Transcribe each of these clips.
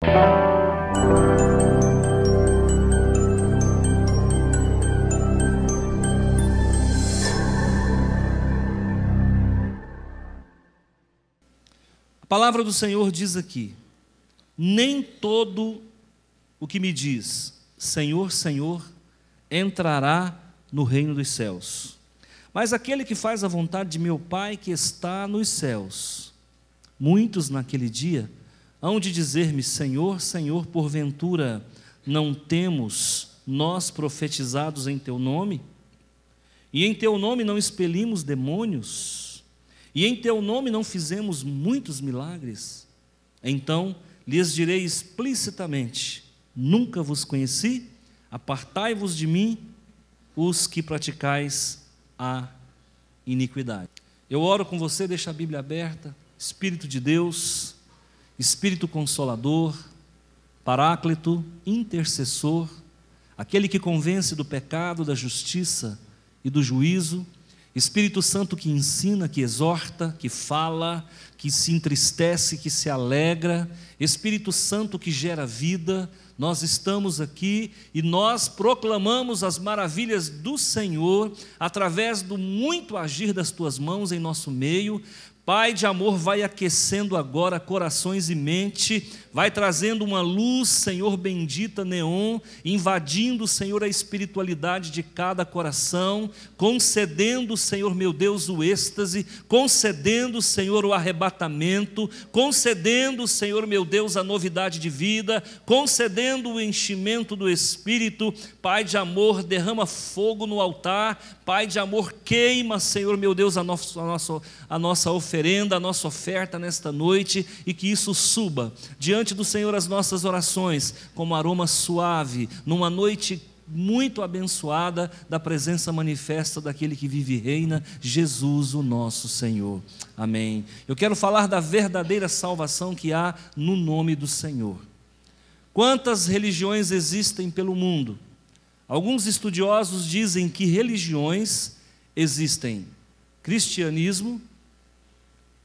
A palavra do Senhor diz aqui: nem todo o que me diz Senhor, Senhor, entrará no reino dos céus, mas aquele que faz a vontade de meu Pai que está nos céus. Muitos naquele dia hão de dizer-me: Senhor, Senhor, porventura não temos nós profetizados em teu nome? E em teu nome não expelimos demônios? E em teu nome não fizemos muitos milagres? Então lhes direi explicitamente: nunca vos conheci, apartai-vos de mim, os que praticais a iniquidade. Eu oro com você, deixa a Bíblia aberta. Espírito de Deus, Espírito Consolador, Paráclito, Intercessor, aquele que convence do pecado, da justiça e do juízo, Espírito Santo que ensina, que exorta, que fala, que se entristece, que se alegra, Espírito Santo que gera vida. Nós estamos aqui e nós proclamamos as maravilhas do Senhor através do muito agir das tuas mãos em nosso meio. Pai de amor, vai aquecendo agora corações e mente, vai trazendo uma luz, Senhor, bendita, neon, invadindo, Senhor, a espiritualidade de cada coração, concedendo, Senhor, meu Deus, o êxtase, concedendo, Senhor, o arrebatamento, concedendo, Senhor, meu Deus, a novidade de vida, concedendo o enchimento do Espírito. Pai de amor, derrama fogo no altar, Pai de amor, queima, Senhor, meu Deus, a nossa oferenda, a nossa oferta nesta noite, e que isso suba diante do Senhor as nossas orações como aroma suave, numa noite muito abençoada da presença manifesta daquele que vive e reina, Jesus o nosso Senhor. Amém. Eu quero falar da verdadeira salvação que há no nome do Senhor. Quantas religiões existem pelo mundo? Alguns estudiosos dizem que religiões existem: cristianismo,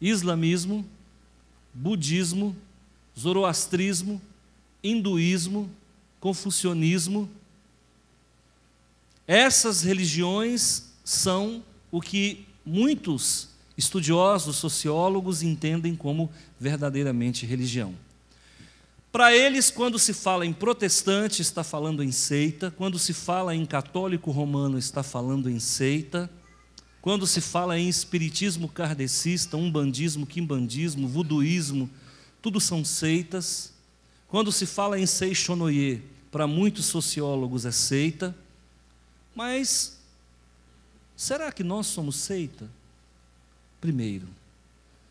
islamismo, budismo, zoroastrismo, hinduísmo, confucionismo. Essas religiões são o que muitos estudiosos, sociólogos entendem como verdadeiramente religião. Para eles, quando se fala em protestante, está falando em seita; quando se fala em católico romano, está falando em seita; quando se fala em espiritismo kardecista, umbandismo, quimbandismo, voduísmo, tudo são seitas. Quando se fala em Seixonoye, para muitos sociólogos é seita. Mas será que nós somos seita? Primeiro,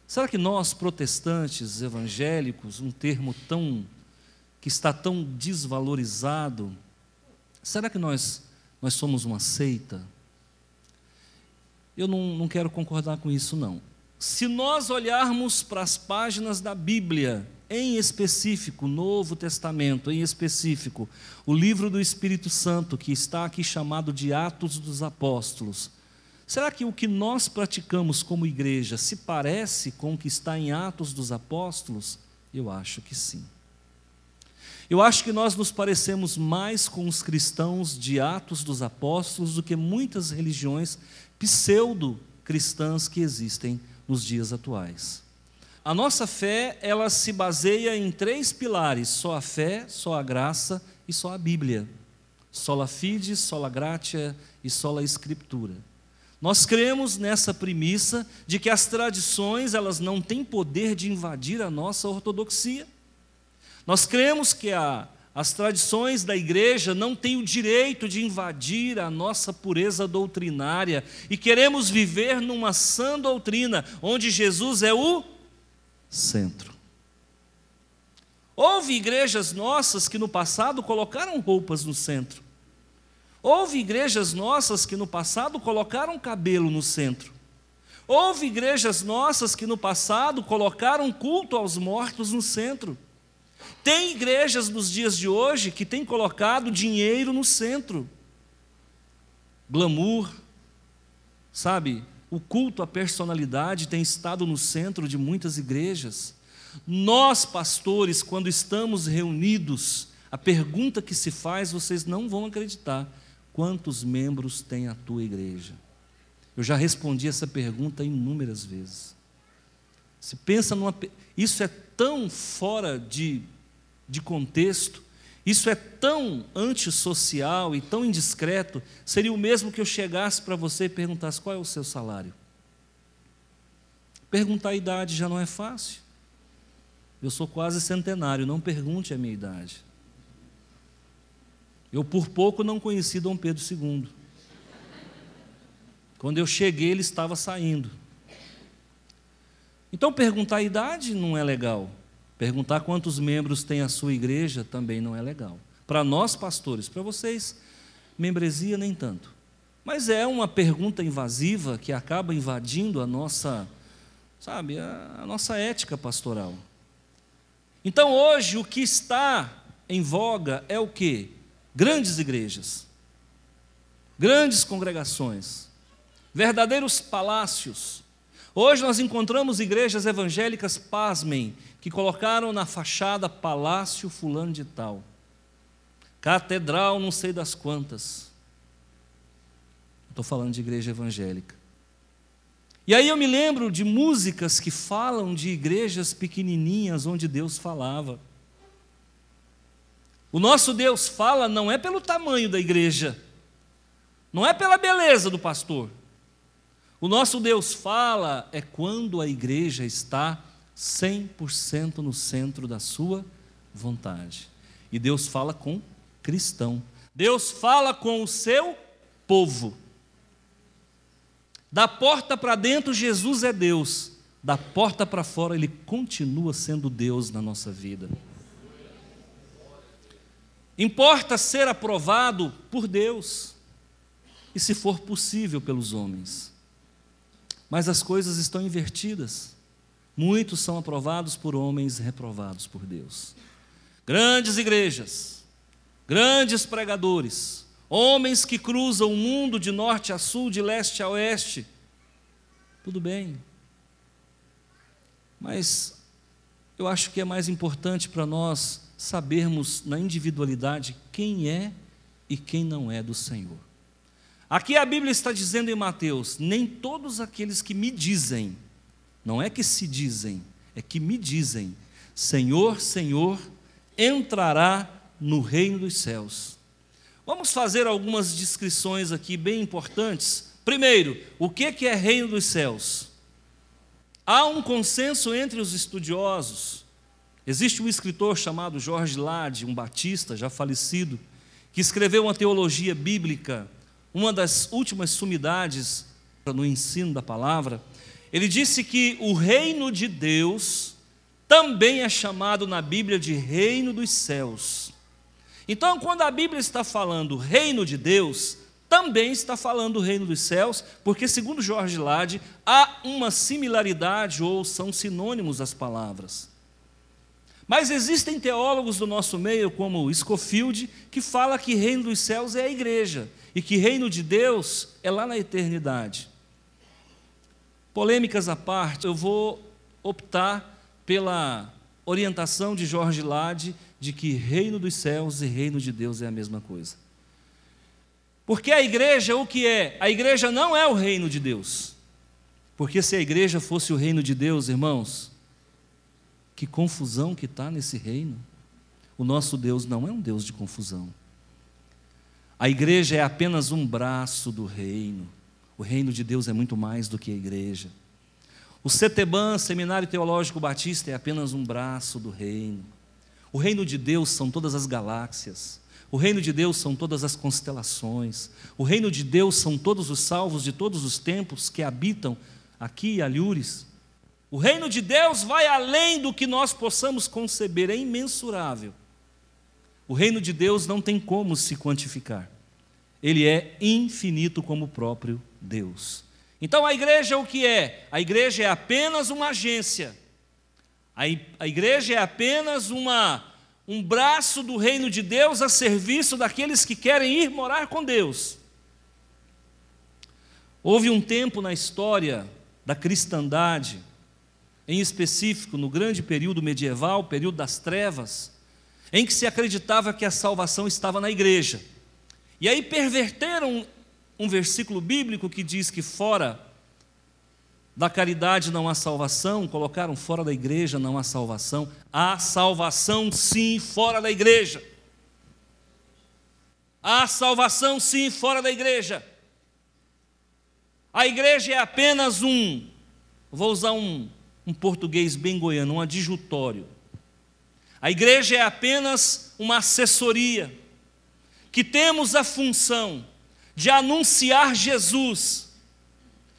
será que nós, protestantes, evangélicos, um termo que está tão desvalorizado, será que nós somos uma seita? Eu não quero concordar com isso, não. Se nós olharmos para as páginas da Bíblia, em específico, Novo Testamento, em específico, o livro do Espírito Santo, que está aqui chamado de Atos dos Apóstolos, será que o que nós praticamos como igreja se parece com o que está em Atos dos Apóstolos? Eu acho que sim. Eu acho que nós nos parecemos mais com os cristãos de Atos dos Apóstolos do que muitas religiões pseudo-cristãs que existem nos dias atuais. A nossa fé, ela se baseia em 3 pilares: só a fé, só a graça e só a Bíblia. Sola fide, sola gratia e sola escritura. Nós cremos nessa premissa de que as tradições, elas não têm poder de invadir a nossa ortodoxia. Nós cremos que as tradições da igreja não têm o direito de invadir a nossa pureza doutrinária, e queremos viver numa sã doutrina, onde Jesus é o centro. Houve igrejas nossas que no passado colocaram roupas no centro. Houve igrejas nossas que no passado colocaram cabelo no centro. Houve igrejas nossas que no passado colocaram culto aos mortos no centro. Tem igrejas nos dias de hoje que têm colocado dinheiro no centro. Glamour, sabe? O culto à personalidade tem estado no centro de muitas igrejas. Nós, pastores, quando estamos reunidos, a pergunta que se faz, vocês não vão acreditar: quantos membros tem a tua igreja? Eu já respondi essa pergunta inúmeras vezes. Se pensa isso é tão fora de contexto, isso é tão antissocial e tão indiscreto. Seria o mesmo que eu chegasse para você e perguntasse: qual é o seu salário? Perguntar a idade já não é fácil. Eu sou quase centenário, não pergunte a minha idade. Eu por pouco não conheci Dom Pedro II. Quando eu cheguei, ele estava saindo. Então, perguntar a idade não é legal. Perguntar quantos membros tem a sua igreja também não é legal. Para nós, pastores, para vocês, membresia nem tanto. Mas é uma pergunta invasiva que acaba invadindo a nossa, sabe, a nossa ética pastoral. Então, hoje, o que está em voga é o quê? Grandes igrejas, grandes congregações, verdadeiros palácios. Hoje nós encontramos igrejas evangélicas, pasmem, que colocaram na fachada Palácio Fulano de Tal, Catedral não sei das quantas. Estou falando de igreja evangélica. E aí eu me lembro de músicas que falam de igrejas pequenininhas onde Deus falava. O nosso Deus fala não é pelo tamanho da igreja, não é pela beleza do pastor. O nosso Deus fala é quando a igreja está 100% no centro da sua vontade. E Deus fala com cristão. Deus fala com o seu povo. Da porta para dentro, Jesus é Deus. Da porta para fora, Ele continua sendo Deus na nossa vida. Importa ser aprovado por Deus, e se for possível pelos homens. Mas as coisas estão invertidas. Muitos são aprovados por homens e reprovados por Deus. Grandes igrejas, grandes pregadores, homens que cruzam o mundo de norte a sul, de leste a oeste. Tudo bem. Mas eu acho que é mais importante para nós sabermos na individualidade quem é e quem não é do Senhor. Aqui a Bíblia está dizendo em Mateus: nem todos aqueles que me dizem, não é que se dizem, é que me dizem, Senhor, Senhor, entrará no reino dos céus. Vamos fazer algumas descrições aqui bem importantes. Primeiro, o que é reino dos céus? Há um consenso entre os estudiosos. Existe um escritor chamado George Lade, um batista já falecido, que escreveu uma teologia bíblica, uma das últimas sumidades no ensino da palavra. Ele disse que o reino de Deus também é chamado na Bíblia de reino dos céus. Então, quando a Bíblia está falando reino de Deus, também está falando reino dos céus, porque, segundo George Lade, há uma similaridade ou são sinônimos as palavras. Mas existem teólogos do nosso meio, como Scofield, que fala que reino dos céus é a igreja e que reino de Deus é lá na eternidade. Polêmicas à parte, eu vou optar pela orientação de George Lade de que reino dos céus e reino de Deus é a mesma coisa. Porque a igreja, o que é? A igreja não é o reino de Deus. Porque se a igreja fosse o reino de Deus, irmãos, que confusão que está nesse reino. O nosso Deus não é um Deus de confusão. A igreja é apenas um braço do reino. O reino de Deus é muito mais do que a igreja. O CETEBAN, Seminário Teológico Batista, é apenas um braço do reino. O reino de Deus são todas as galáxias. O reino de Deus são todas as constelações. O reino de Deus são todos os salvos de todos os tempos que habitam aqui e alhures. O reino de Deus vai além do que nós possamos conceber, é imensurável. O reino de Deus não tem como se quantificar. Ele é infinito como o próprio Deus. Então a igreja o que é? A igreja é apenas uma agência. A igreja é apenas um braço do reino de Deus a serviço daqueles que querem ir morar com Deus. Houve um tempo na história da cristandade em específico no grande período medieval, período das trevas, em que se acreditava que a salvação estava na igreja. E aí perverteram um versículo bíblico que diz que fora da caridade não há salvação, colocaram fora da igreja não há salvação. Há salvação sim fora da igreja. Há salvação sim fora da igreja. A igreja é apenas vou usar um português bem goiano, um adjutório. A igreja é apenas uma assessoria, que temos a função de anunciar Jesus.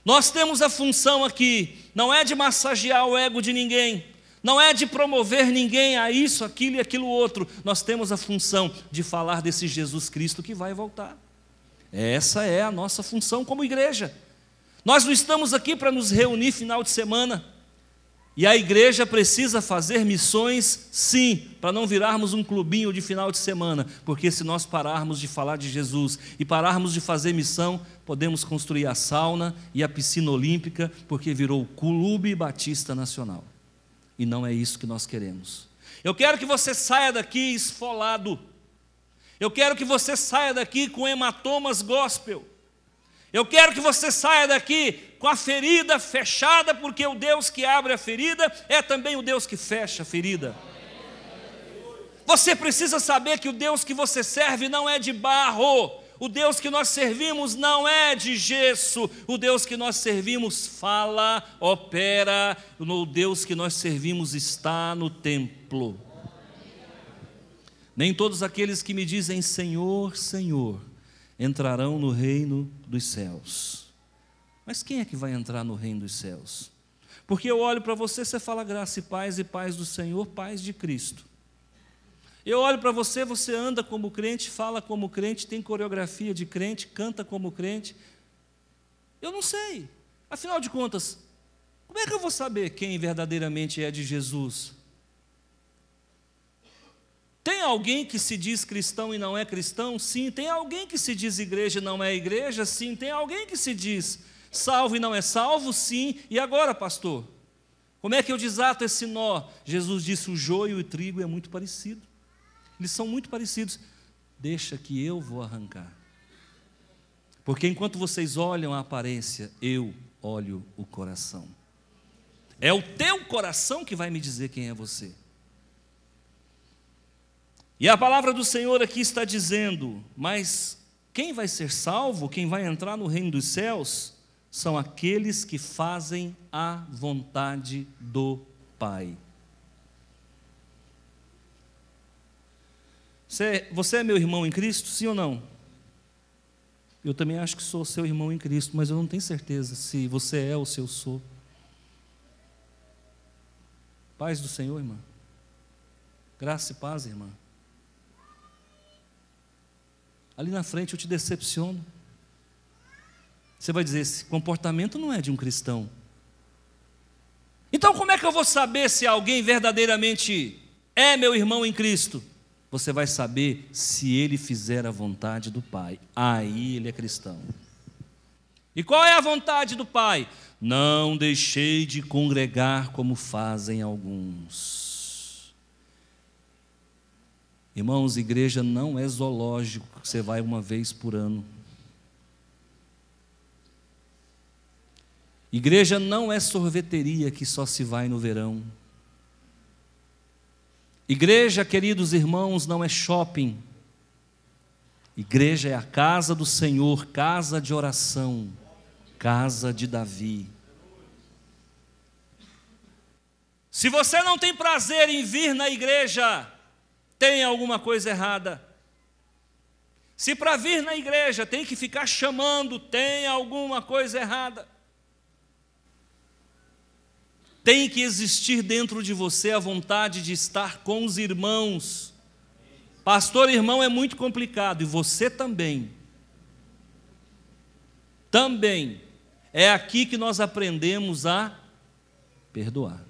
Nós temos a função aqui, não é de massagear o ego de ninguém, não é de promover ninguém a isso, aquilo e aquilo outro. Nós temos a função de falar desse Jesus Cristo que vai voltar. Essa é a nossa função como igreja. Nós não estamos aqui para nos reunir final de semana. E a igreja precisa fazer missões, sim, para não virarmos um clubinho de final de semana, porque se nós pararmos de falar de Jesus e pararmos de fazer missão, podemos construir a sauna e a piscina olímpica, porque virou o Clube Batista Nacional. E não é isso que nós queremos. Eu quero que você saia daqui esfolado. Eu quero que você saia daqui com hematomas gospel. Eu quero que você saia daqui com a ferida fechada, porque o Deus que abre a ferida é também o Deus que fecha a ferida. Você precisa saber que o Deus que você serve não é de barro, o Deus que nós servimos não é de gesso, o Deus que nós servimos fala, opera, o Deus que nós servimos está no templo. Nem todos aqueles que me dizem Senhor, Senhor, entrarão no reino dos céus. Mas quem é que vai entrar no reino dos céus? Porque eu olho para você, você fala graça e paz do Senhor, paz de Cristo. Eu olho para você, você anda como crente, fala como crente, tem coreografia de crente, canta como crente. Eu não sei. Afinal de contas, como é que eu vou saber quem verdadeiramente é de Jesus? Tem alguém que se diz cristão e não é cristão? Sim. Tem alguém que se diz igreja e não é igreja? Sim. Tem alguém que se diz salvo e não é salvo? Sim. E agora, pastor? Como é que eu desato esse nó? Jesus disse, o joio e o trigo é muito parecido. Eles são muito parecidos. Deixa que eu vou arrancar. Porque enquanto vocês olham a aparência, eu olho o coração. É o teu coração que vai me dizer quem é você. E a palavra do Senhor aqui está dizendo, mas quem vai ser salvo, quem vai entrar no reino dos céus, são aqueles que fazem a vontade do Pai. Você é meu irmão em Cristo, sim ou não? Eu também acho que sou seu irmão em Cristo, mas eu não tenho certeza se você é ou se eu sou. Paz do Senhor, irmã. Graça e paz, irmã. Ali na frente eu te decepciono. Você vai dizer, esse comportamento não é de um cristão. Então como é que eu vou saber se alguém verdadeiramente é meu irmão em Cristo? Você vai saber se ele fizer a vontade do Pai. Aí ele é cristão. E qual é a vontade do Pai? Não deixei de congregar como fazem alguns. Irmãos, igreja não é zoológico que você vai uma vez por ano. Igreja não é sorveteria que só se vai no verão. Igreja, queridos irmãos, não é shopping. Igreja é a casa do Senhor, casa de oração, casa de Davi. Se você não tem prazer em vir na igreja, tem alguma coisa errada. Se para vir na igreja tem que ficar chamando, tem alguma coisa errada. Tem que existir dentro de você a vontade de estar com os irmãos. Pastor, irmão é muito complicado, e você também. Também. É aqui que nós aprendemos a perdoar.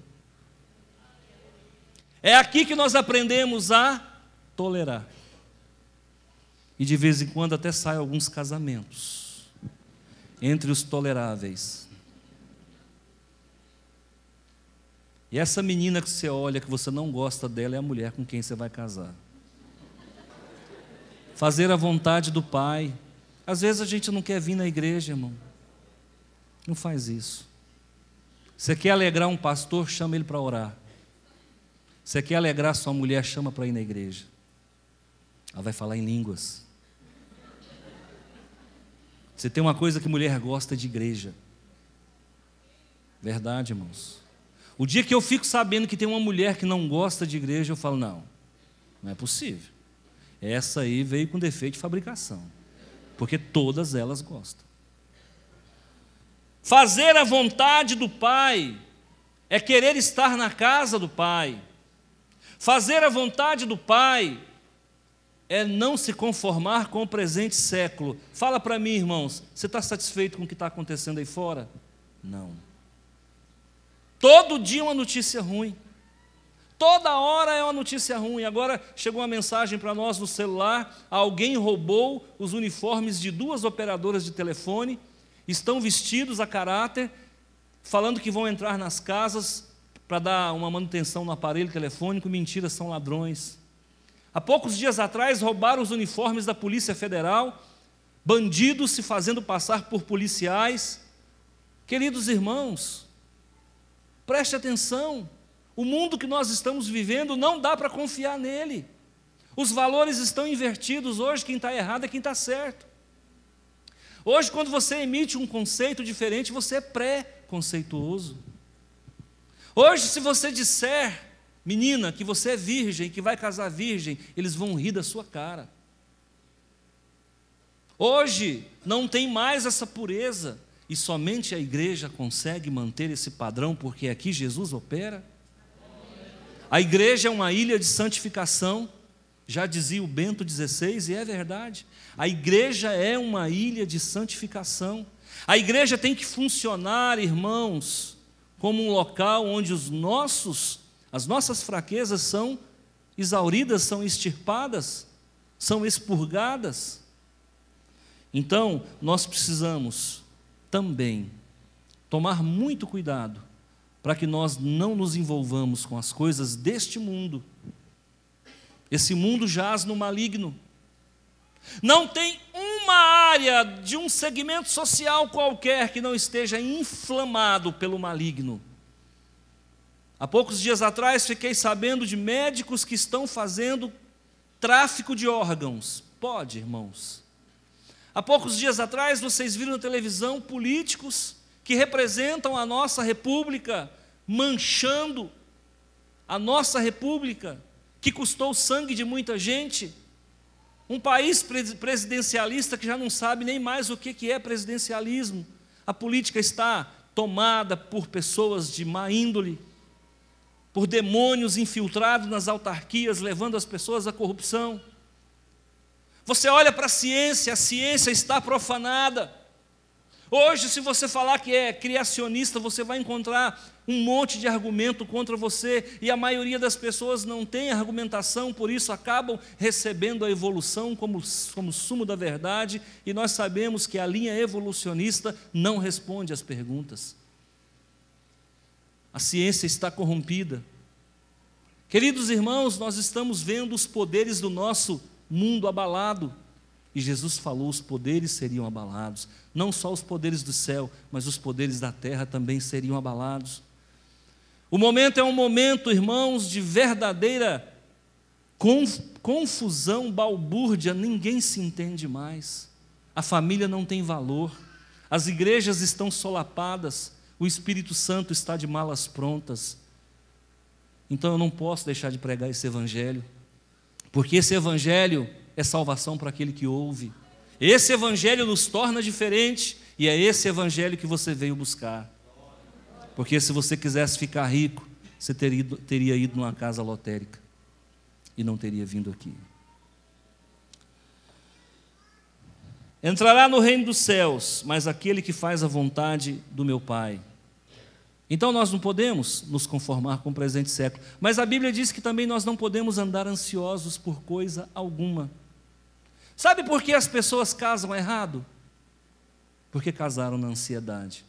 É aqui que nós aprendemos a tolerar. E de vez em quando até saem alguns casamentos entre os toleráveis. E essa menina que você olha, que você não gosta dela, é a mulher com quem você vai casar. Fazer a vontade do Pai. Às vezes a gente não quer vir na igreja, irmão. Não faz isso. Você quer alegrar um pastor, chama ele para orar. Você quer alegrar sua mulher, chama para ir na igreja. Ela vai falar em línguas. Você tem uma coisa que mulher gosta de igreja. Verdade, irmãos. O dia que eu fico sabendo que tem uma mulher que não gosta de igreja, eu falo, não é possível. Essa aí veio com defeito de fabricação. Porque todas elas gostam. Fazer a vontade do Pai é querer estar na casa do Pai. Fazer a vontade do Pai é não se conformar com o presente século. Fala para mim, irmãos, você está satisfeito com o que está acontecendo aí fora? Não. Todo dia uma notícia ruim. Toda hora é uma notícia ruim. Agora chegou uma mensagem para nós no celular: alguém roubou os uniformes de 2 operadoras de telefone, estão vestidos a caráter, falando que vão entrar nas casas para dar uma manutenção no aparelho telefônico. Mentira, são ladrões. Há poucos dias atrás roubaram os uniformes da Polícia Federal, bandidos se fazendo passar por policiais. Queridos irmãos, preste atenção. O mundo que nós estamos vivendo não dá para confiar nele. Os valores estão invertidos. Hoje quem está errado é quem está certo. Hoje, quando você emite um conceito diferente, você é pré-conceituoso. Hoje, se você disser, menina, que você é virgem, que vai casar virgem, eles vão rir da sua cara. Hoje não tem mais essa pureza, e somente a igreja consegue manter esse padrão, porque aqui Jesus opera. A igreja é uma ilha de santificação, já dizia o Bento XVI, e é verdade. A igreja é uma ilha de santificação. A igreja tem que funcionar, irmãos, como um local onde as nossas fraquezas são exauridas, são extirpadas, são expurgadas. Então, nós precisamos também tomar muito cuidado para que nós não nos envolvamos com as coisas deste mundo. Esse mundo jaz no maligno. Não tem uma área de um segmento social qualquer que não esteja inflamado pelo maligno. Há poucos dias atrás fiquei sabendo de médicos que estão fazendo tráfico de órgãos. Pode, irmãos. Há poucos dias atrás vocês viram na televisão políticos que representam a nossa república, manchando a nossa república, que custou o sangue de muita gente. Um país presidencialista que já não sabe nem mais o que é presidencialismo. A política está tomada por pessoas de má índole, por demônios infiltrados nas autarquias, levando as pessoas à corrupção. Você olha para a ciência está profanada. Hoje, se você falar que é criacionista, você vai encontrar um monte de argumento contra você, e a maioria das pessoas não tem argumentação, por isso acabam recebendo a evolução como sumo da verdade, e nós sabemos que a linha evolucionista não responde às perguntas. A ciência está corrompida. Queridos irmãos, nós estamos vendo os poderes do nosso mundo abalado. E Jesus falou, os poderes seriam abalados. Não só os poderes do céu, mas os poderes da terra também seriam abalados. O momento é um momento, irmãos, de verdadeira confusão, balbúrdia. Ninguém se entende mais. A família não tem valor. As igrejas estão solapadas. O Espírito Santo está de malas prontas. Então eu não posso deixar de pregar esse evangelho, porque esse evangelho é salvação para aquele que ouve. Esse evangelho nos torna diferente, e é esse evangelho que você veio buscar. Porque se você quisesse ficar rico, você teria ido numa casa lotérica e não teria vindo aqui. Entrará no reino dos céus, mas aquele que faz a vontade do meu Pai. Então nós não podemos nos conformar com o presente século, mas a Bíblia diz que também nós não podemos andar ansiosos por coisa alguma. Sabe por que as pessoas casam errado? Porque casaram na ansiedade.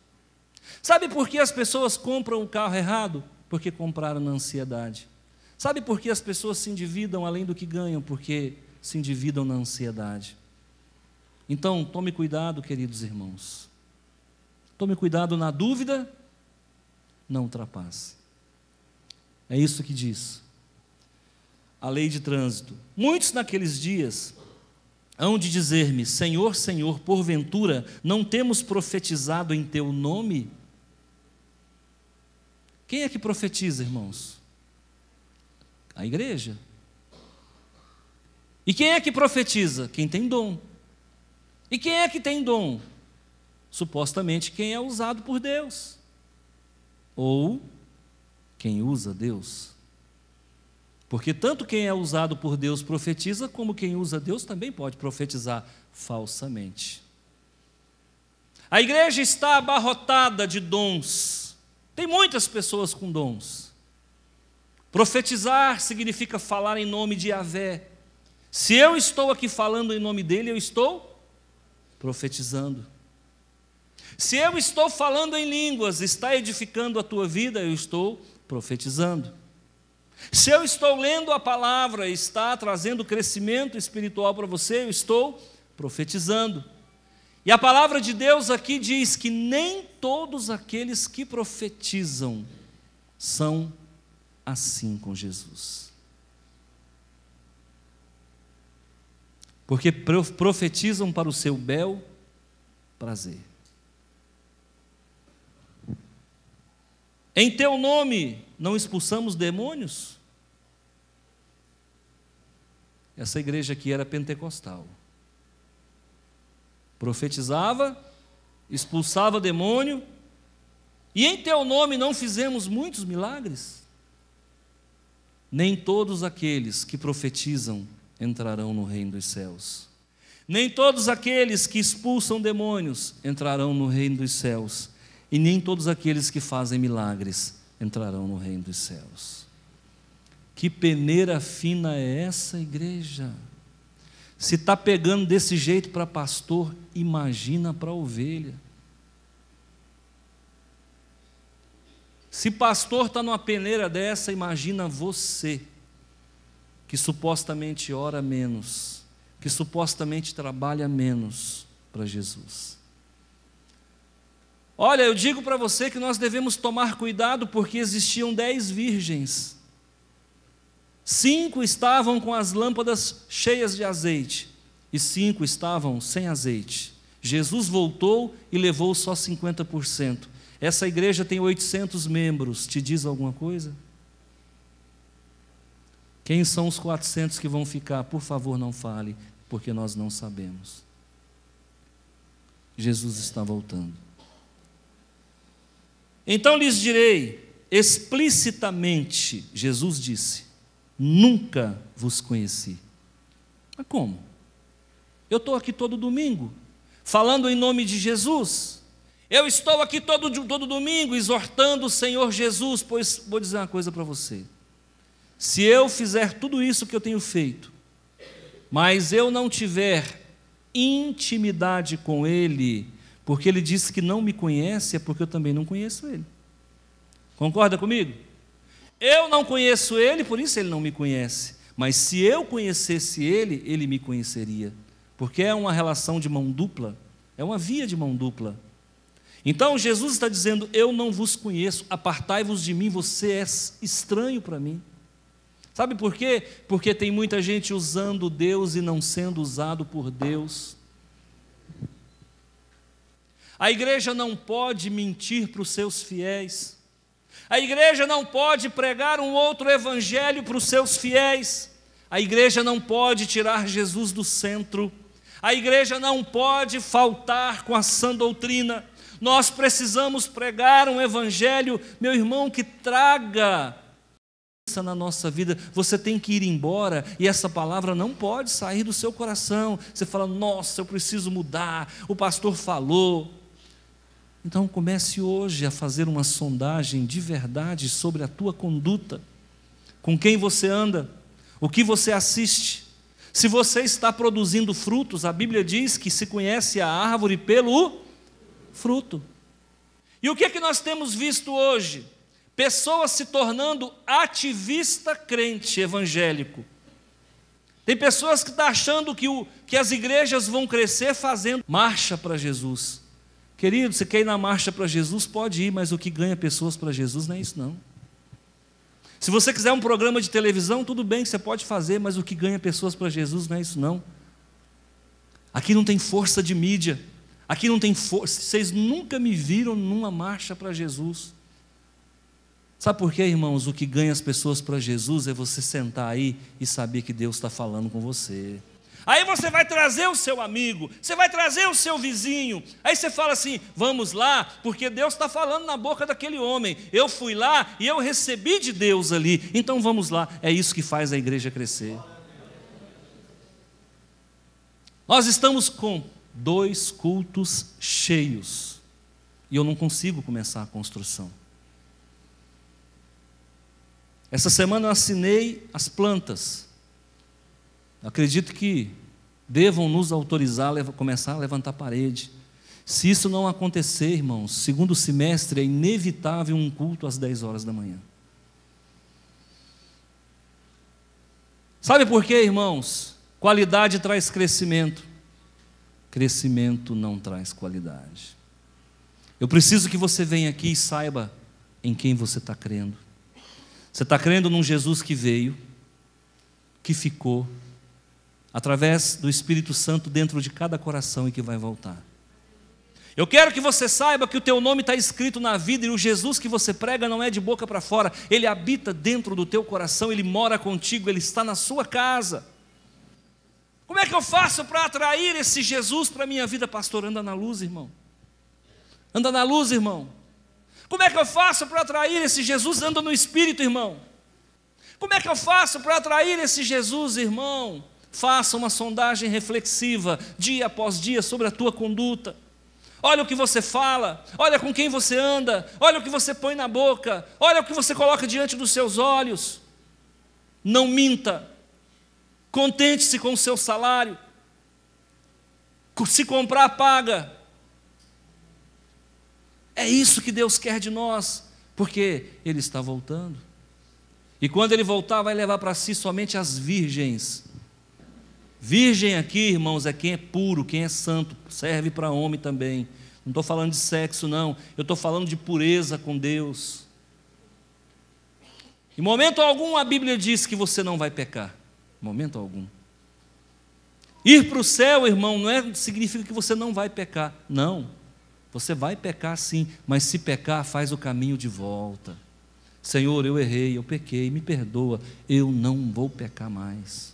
Sabe por que as pessoas compram o carro errado? Porque compraram na ansiedade. Sabe por que as pessoas se endividam além do que ganham? Porque se endividam na ansiedade. Então, tome cuidado, queridos irmãos. Tome cuidado na dúvida, não ultrapasse. É isso que diz a lei de trânsito. Muitos naqueles dias hão de dizer-me: Senhor, Senhor, porventura não temos profetizado em teu nome? Quem é que profetiza, irmãos? A igreja. E quem é que profetiza? Quem tem dom. E quem é que tem dom? Supostamente quem é usado por Deus. Ou quem usa Deus. Porque tanto quem é usado por Deus profetiza, como quem usa Deus também pode profetizar falsamente. A igreja está abarrotada de dons. Tem muitas pessoas com dons. Profetizar significa falar em nome de Yahvé. Se eu estou aqui falando em nome dele, eu estou profetizando. Se eu estou falando em línguas, está edificando a tua vida, eu estou profetizando. Se eu estou lendo a palavra, está trazendo crescimento espiritual para você, eu estou profetizando. E a palavra de Deus aqui diz que nem todos aqueles que profetizam são assim com Jesus. Porque profetizam para o seu bel prazer. Em teu nome não expulsamos demônios? Essa igreja aqui era pentecostal. Profetizava, expulsava demônio, e em teu nome não fizemos muitos milagres? Nem todos aqueles que profetizam entrarão no reino dos céus. Nem todos aqueles que expulsam demônios entrarão no reino dos céus. E nem todos aqueles que fazem milagres entrarão no reino dos céus. Que peneira fina é essa, igreja? Se está pegando desse jeito para pastor, imagina para ovelha. Se pastor está numa peneira dessa, imagina você, que supostamente ora menos, que supostamente trabalha menos para Jesus. Olha, eu digo para você que nós devemos tomar cuidado, porque existiam 10 virgens. 5 estavam com as lâmpadas cheias de azeite, e 5 estavam sem azeite. Jesus voltou e levou só 50%. Essa igreja tem 800 membros, te diz alguma coisa? Quem são os 400 que vão ficar? Por favor, não fale, porque nós não sabemos. Jesus está voltando. Então lhes direi explicitamente, Jesus disse: nunca vos conheci. Mas como? Eu estou aqui todo domingo, falando em nome de Jesus. Eu estou aqui todo domingo, exortando o Senhor Jesus. Pois vou dizer uma coisa para você: se eu fizer tudo isso que eu tenho feito, mas eu não tiver intimidade com Ele, porque Ele disse que não me conhece, é porque eu também não conheço Ele. Concorda comigo? Eu não conheço Ele, por isso Ele não me conhece. Mas se eu conhecesse Ele, Ele me conheceria. Porque é uma relação de mão dupla, é uma via de mão dupla. Então Jesus está dizendo: eu não vos conheço, apartai-vos de mim, você é estranho para mim. Sabe por quê? Porque tem muita gente usando Deus e não sendo usado por Deus. A igreja não pode mentir para os seus fiéis. A igreja não pode pregar um outro evangelho para os seus fiéis. A igreja não pode tirar Jesus do centro. A igreja não pode faltar com a sã doutrina. Nós precisamos pregar um evangelho, meu irmão, que traga isso na nossa vida. Você tem que ir embora e essa palavra não pode sair do seu coração. Você fala: nossa, eu preciso mudar, o pastor falou. Então comece hoje a fazer uma sondagem de verdade sobre a tua conduta, com quem você anda, o que você assiste. Se você está produzindo frutos, a Bíblia diz que se conhece a árvore pelo fruto. E o que é que nós temos visto hoje? pessoas se tornando ativista crente evangélico. Tem pessoas que estão achando que as igrejas vão crescer fazendo marcha para Jesus. Querido, você quer ir na marcha para Jesus? Pode ir, mas o que ganha pessoas para Jesus não é isso não. Se você quiser um programa de televisão, tudo bem, você pode fazer, mas o que ganha pessoas para Jesus não é isso não. Aqui não tem força de mídia, aqui não tem força, vocês nunca me viram numa marcha para Jesus. Sabe por quê, irmãos? O que ganha as pessoas para Jesus é você sentar aí e saber que Deus está falando com você. Aí você vai trazer o seu amigo, você vai trazer o seu vizinho, aí você fala assim, vamos lá, porque Deus está falando na boca daquele homem, eu fui lá e eu recebi de Deus ali, então vamos lá, é isso que faz a igreja crescer. Nós estamos com 2 cultos cheios, e eu não consigo começar a construção. Essa semana eu assinei as plantas. Acredito que devam nos autorizar a começar a levantar parede. Se isso não acontecer, irmãos, segundo semestre é inevitável um culto às 10 horas da manhã. Sabe por quê, irmãos? Qualidade traz crescimento. Crescimento não traz qualidade. Eu preciso que você venha aqui e saiba em quem você está crendo. Você está crendo num Jesus que veio, que ficou, através do Espírito Santo dentro de cada coração e que vai voltar. Eu quero que você saiba que o teu nome está escrito na vida e o Jesus que você prega não é de boca para fora, ele habita dentro do teu coração, ele mora contigo, ele está na sua casa. Como é que eu faço para atrair esse Jesus para a minha vida, pastor? Anda na luz, irmão. Anda na luz, irmão. Como é que eu faço para atrair esse Jesus? Anda no Espírito, irmão. Como é que eu faço para atrair esse Jesus, irmão? Faça uma sondagem reflexiva, dia após dia, sobre a tua conduta. Olha o que você fala, olha com quem você anda, olha o que você põe na boca, olha o que você coloca diante dos seus olhos. Não minta, contente-se com o seu salário, se comprar, paga. É isso que Deus quer de nós, porque Ele está voltando. E quando Ele voltar, vai levar para si somente as virgens. Virgem aqui, irmãos, é quem é puro, quem é santo, serve para homem também. Não estou falando de sexo, não. Eu estou falando de pureza com Deus. Em momento algum a Bíblia diz que você não vai pecar. Em momento algum. Ir para o céu, irmão, não significa que você não vai pecar. Não. Você vai pecar sim, mas se pecar, faz o caminho de volta. Senhor, eu errei, eu pequei, me perdoa. Eu não vou pecar mais.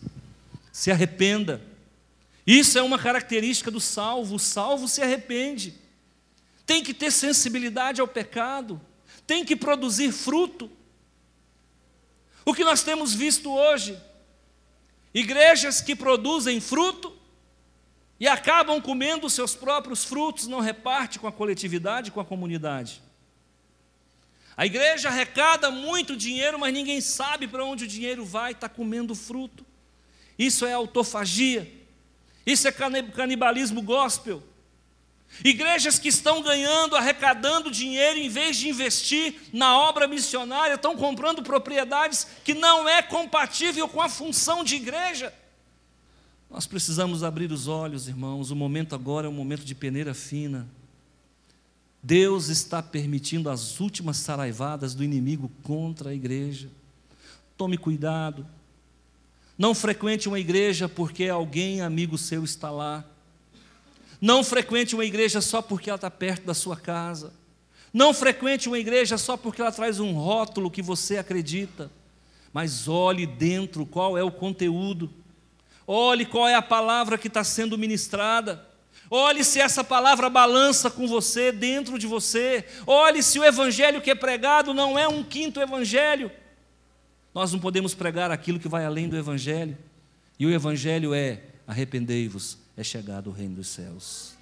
Se arrependa. Isso é uma característica do salvo. O salvo se arrepende. Tem que ter sensibilidade ao pecado. Tem que produzir fruto. O que nós temos visto hoje? Igrejas que produzem fruto e acabam comendo os seus próprios frutos, não reparte com a coletividade, com a comunidade. A igreja arrecada muito dinheiro, mas ninguém sabe para onde o dinheiro vai, está comendo fruto. Isso é autofagia, isso é canibalismo gospel. Igrejas que estão ganhando, arrecadando dinheiro, em vez de investir na obra missionária, estão comprando propriedades que não é compatível com a função de igreja. Nós precisamos abrir os olhos, irmãos, o momento agora é um momento de peneira fina. Deus está permitindo as últimas saraivadas do inimigo contra a igreja. Tome cuidado. Não frequente uma igreja porque alguém, amigo seu, está lá. Não frequente uma igreja só porque ela está perto da sua casa. Não frequente uma igreja só porque ela traz um rótulo que você acredita. Mas olhe dentro qual é o conteúdo. Olhe qual é a palavra que está sendo ministrada. Olhe se essa palavra balança com você, dentro de você. Olhe se o evangelho que é pregado não é um quinto evangelho. Nós não podemos pregar aquilo que vai além do evangelho. E o evangelho é: arrependei-vos, é chegado o reino dos céus.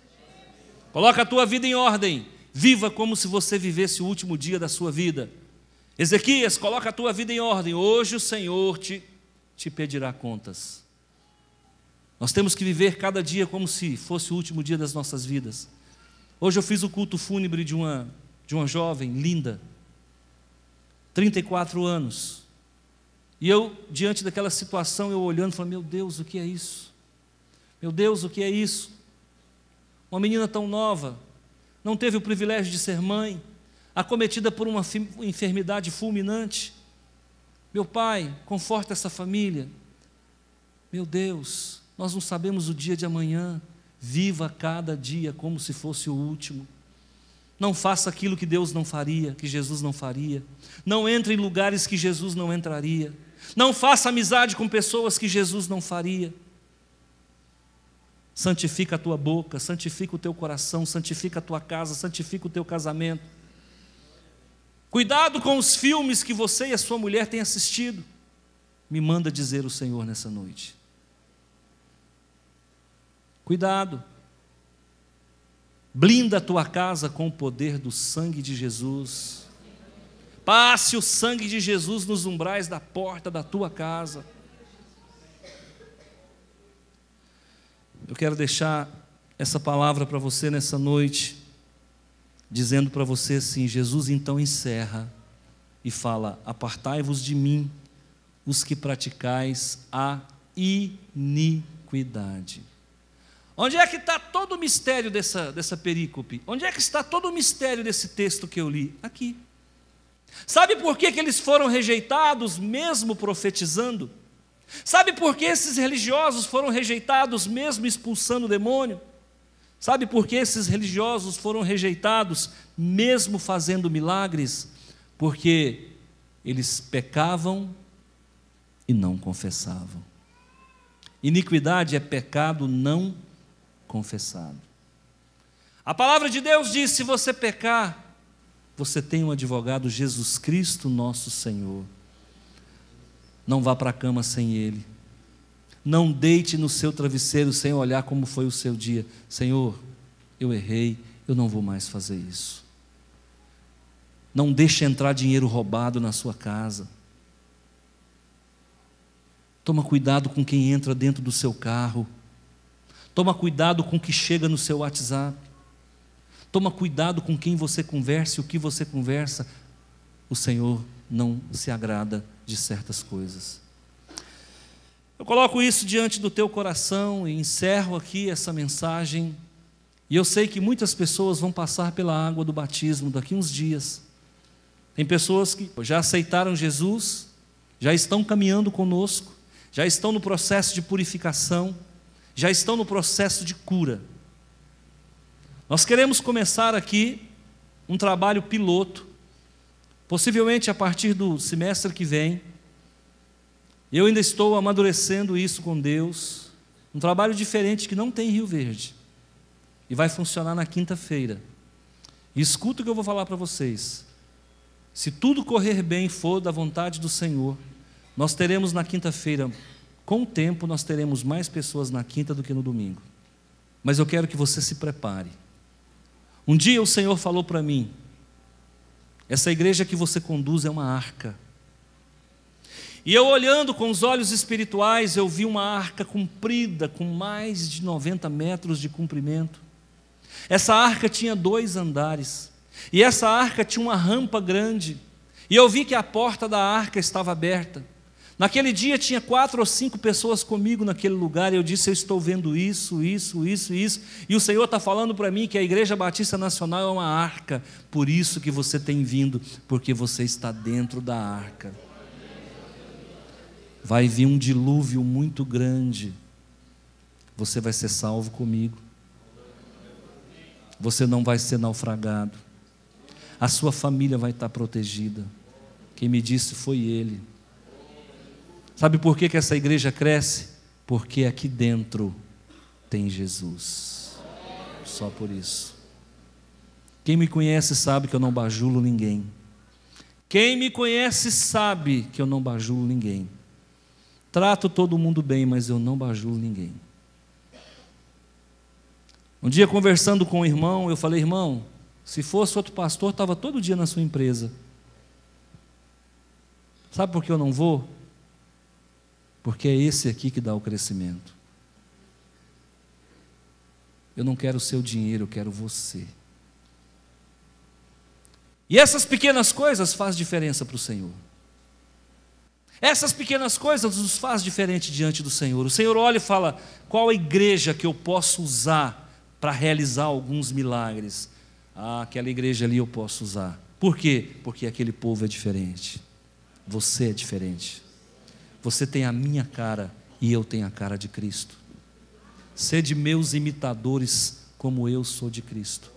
Coloca a tua vida em ordem. Viva como se você vivesse o último dia da sua vida. Ezequias, coloca a tua vida em ordem. Hoje o Senhor te pedirá contas. Nós temos que viver cada dia como se fosse o último dia das nossas vidas. Hoje eu fiz o culto fúnebre de uma jovem linda. 34 anos. E eu, diante daquela situação, eu olhando, falando, meu Deus, o que é isso? Meu Deus, o que é isso? Uma menina tão nova, não teve o privilégio de ser mãe, acometida por uma enfermidade fulminante. Meu Pai, conforta essa família. Meu Deus, nós não sabemos o dia de amanhã. Viva cada dia como se fosse o último. Não faça aquilo que Deus não faria, que Jesus não faria. Não entre em lugares que Jesus não entraria. Não faça amizade com pessoas que Jesus não faria. Santifica a tua boca, santifica o teu coração, santifica a tua casa, santifica o teu casamento. Cuidado com os filmes que você e a sua mulher têm assistido. Me manda dizer o Senhor nessa noite. Cuidado. Blinda a tua casa com o poder do sangue de Jesus. Passe o sangue de Jesus nos umbrais da porta da tua casa. Eu quero deixar essa palavra para você nessa noite, dizendo para você assim, Jesus então encerra e fala, apartai-vos de mim, os que praticais a iniquidade. Onde é que está todo o mistério dessa perícope? Onde é que está todo o mistério desse texto que eu li? Aqui. Sabe por que eles foram rejeitados mesmo profetizando? Sabe por que esses religiosos foram rejeitados mesmo expulsando o demônio? Sabe por que esses religiosos foram rejeitados mesmo fazendo milagres? Porque eles pecavam e não confessavam. Iniquidade é pecado não confessado. A palavra de Deus diz, se você pecar, você tem um advogado, Jesus Cristo, nosso Senhor. Não vá para a cama sem Ele. Não deite no seu travesseiro sem olhar como foi o seu dia. Senhor, eu errei, eu não vou mais fazer isso. Não deixe entrar dinheiro roubado na sua casa. Toma cuidado com quem entra dentro do seu carro. Toma cuidado com o que chega no seu WhatsApp. Toma cuidado com quem você conversa e o que você conversa. O Senhor não se agrada de certas coisas. Eu coloco isso diante do teu coração e encerro aqui essa mensagem. E eu sei que muitas pessoas vão passar pela água do batismo daqui uns dias. Tem pessoas que já aceitaram Jesus, já estão caminhando conosco, já estão no processo de purificação, já estão no processo de cura. Nós queremos começar aqui um trabalho piloto, possivelmente a partir do semestre que vem. Eu ainda estou amadurecendo isso com Deus, um trabalho diferente que não tem em Rio Verde, e vai funcionar na quinta-feira. E escuta o que eu vou falar para vocês. Se tudo correr bem e for da vontade do Senhor, nós teremos na quinta-feira, com o tempo, nós teremos mais pessoas na quinta do que no domingo. Mas eu quero que você se prepare. Um dia o Senhor falou para mim, essa igreja que você conduz é uma arca. E eu olhando com os olhos espirituais, eu vi uma arca comprida, com mais de 90 metros de comprimento. Essa arca tinha 2 andares, e essa arca tinha uma rampa grande, e eu vi que a porta da arca estava aberta. Naquele dia tinha 4 ou 5 pessoas comigo naquele lugar, e eu disse, eu estou vendo isso, e o Senhor está falando para mim que a Igreja Batista Nacional é uma arca, por isso que você tem vindo, porque você está dentro da arca. Vai vir um dilúvio muito grande, você vai ser salvo comigo, você não vai ser naufragado, a sua família vai estar protegida. Quem me disse foi Ele. Sabe por que essa igreja cresce? Porque aqui dentro tem Jesus. Só por isso. Quem me conhece sabe que eu não bajulo ninguém. Quem me conhece sabe que eu não bajulo ninguém. Trato todo mundo bem, mas eu não bajulo ninguém. Um dia conversando com um irmão, eu falei, irmão, se fosse outro pastor, estava todo dia na sua empresa. Sabe por que eu não vou? Porque é esse aqui que dá o crescimento. Eu não quero o seu dinheiro, eu quero você. E essas pequenas coisas fazem diferença para o Senhor. Essas pequenas coisas nos faz diferente diante do Senhor. O Senhor olha e fala: qual a igreja que eu posso usar para realizar alguns milagres? Ah, aquela igreja ali eu posso usar. Por quê? Porque aquele povo é diferente. Você é diferente. Você tem a minha cara e eu tenho a cara de Cristo. Sede meus imitadores como eu sou de Cristo.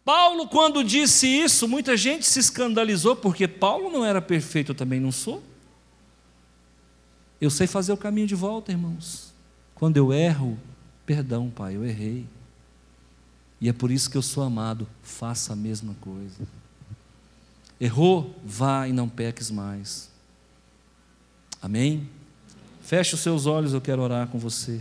Paulo, quando disse isso, muita gente se escandalizou, porque Paulo não era perfeito, eu também não sou. Eu sei fazer o caminho de volta, irmãos. Quando eu erro, perdão, Pai, eu errei. E é por isso que eu sou amado, faça a mesma coisa. Errou, vá e não peques mais. Amém? Feche os seus olhos, eu quero orar com você.